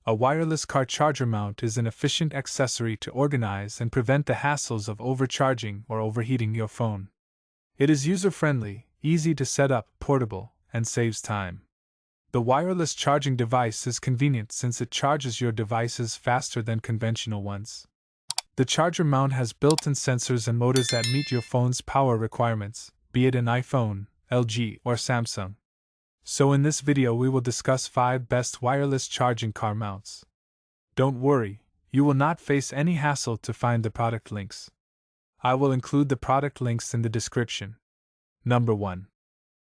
A wireless car charger mount is an efficient accessory to organize and prevent the hassles of overcharging or overheating your phone. It is user-friendly, easy to set up, portable, and saves time. The wireless charging device is convenient since it charges your devices faster than conventional ones. The charger mount has built-in sensors and motors that meet your phone's power requirements, be it an iPhone, LG, or Samsung. So in this video we will discuss 5 best wireless charging car mounts. Don't worry, you will not face any hassle to find the product links. I will include the product links in the description. Number 1.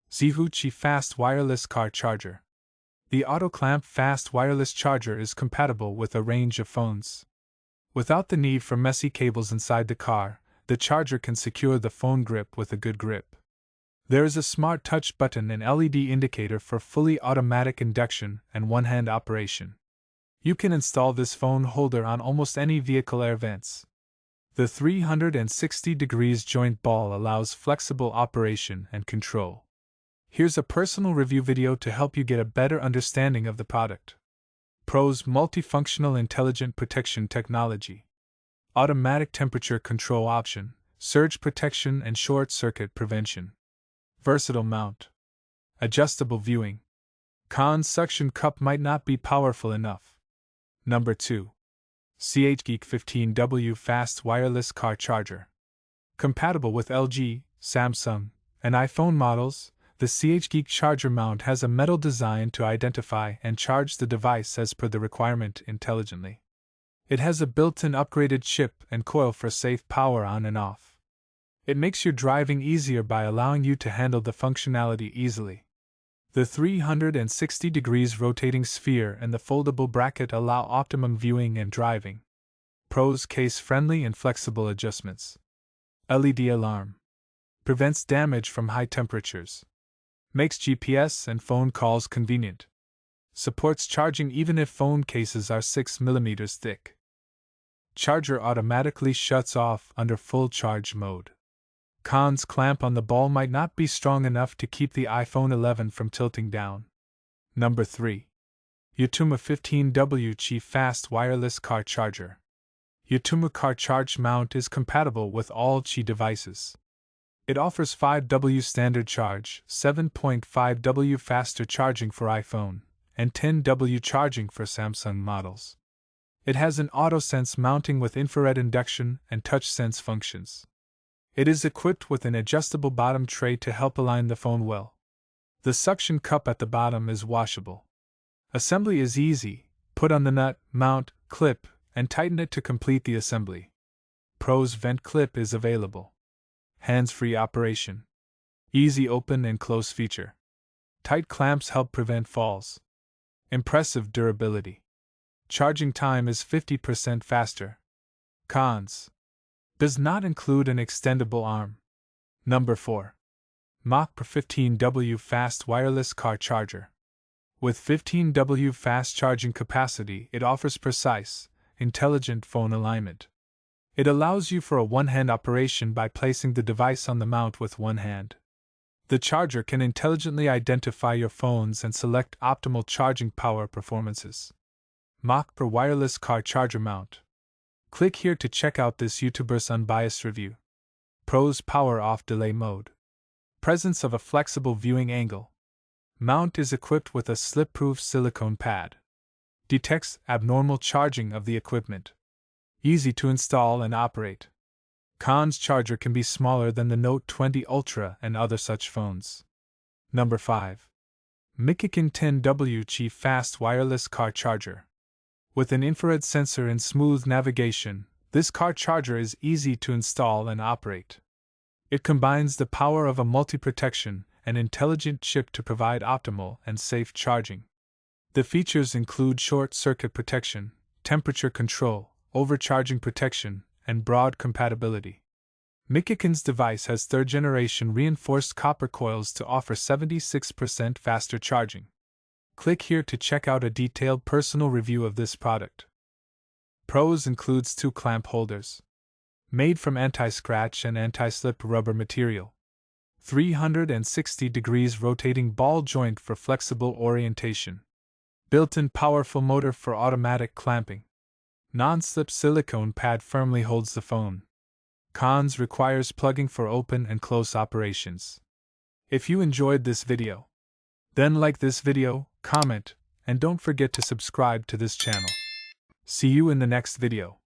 ZeeHoo Fast Wireless Car Charger. The auto-clamp fast wireless charger is compatible with a range of phones. Without the need for messy cables inside the car, the charger can secure the phone grip with a good grip. There is a smart touch button and LED indicator for fully automatic induction and one-hand operation. You can install this phone holder on almost any vehicle air vents. The 360 degrees joint ball allows flexible operation and control. Here's a personal review video to help you get a better understanding of the product. Pros: multifunctional intelligent protection technology, automatic temperature control option, surge protection and short circuit prevention. Versatile mount, adjustable viewing. Cons: suction cup might not be powerful enough. Number 2. CHGeek 15W Fast Wireless Car Charger. Compatible with LG, Samsung, and iPhone models, the CHGeek charger mount has a metal design to identify and charge the device as per the requirement intelligently. It has a built-in upgraded chip and coil for safe power on and off. It makes your driving easier by allowing you to handle the functionality easily. The 360 degrees rotating sphere and the foldable bracket allow optimum viewing and driving. Pros: case-friendly and flexible adjustments. LED alarm. Prevents damage from high temperatures. Makes GPS and phone calls convenient. Supports charging even if phone cases are 6 mm thick. Charger automatically shuts off under full charge mode. Cons: clamp on the ball might not be strong enough to keep the iPhone 11 from tilting down. Number 3. Yitumu 15W Fast Wireless Car Charger. Yitumu car charge mount is compatible with all Qi devices. It offers 5W standard charge, 7.5W faster charging for iPhone, and 10W charging for Samsung models. It has an AutoSense mounting with infrared induction and TouchSense functions. It is equipped with an adjustable bottom tray to help align the phone well. The suction cup at the bottom is washable. Assembly is easy: put on the nut, mount, clip, and tighten it to complete the assembly. Pros: vent clip is available. Hands-free operation. Easy open and close feature. Tight clamps help prevent falls. Impressive durability. Charging time is 50% faster. Cons: does not include an extendable arm. Number 4. MOKPR 15W Fast Wireless Car Charger. With 15W fast charging capacity, it offers precise, intelligent phone alignment. It allows you for a one-hand operation by placing the device on the mount with one hand. The charger can intelligently identify your phones and select optimal charging power performances. MOKPR Wireless Car Charger Mount. Click here to check out this YouTuber's unbiased review. Pros: power off delay mode. Presence of a flexible viewing angle. Mount is equipped with a slip-proof silicone pad. Detects abnormal charging of the equipment. Easy to install and operate. Cons: charger can be smaller than the Note 20 Ultra and other such phones. Number 5. Mikikin 10W Fast Wireless Car Charger. With an infrared sensor and smooth navigation, this car charger is easy to install and operate. It combines the power of a multi-protection and intelligent chip to provide optimal and safe charging. The features include short circuit protection, temperature control, overcharging protection, and broad compatibility. Mikikin's device has third-generation reinforced copper coils to offer 76% faster charging. Click here to check out a detailed personal review of this product. Pros: includes 2 clamp holders. Made from anti-scratch and anti-slip rubber material. 360 degrees rotating ball joint for flexible orientation. Built-in powerful motor for automatic clamping. Non-slip silicone pad firmly holds the phone. Cons: requires plugging for open and close operations. If you enjoyed this video, then like this video, comment, and don't forget to subscribe to this channel. See you in the next video.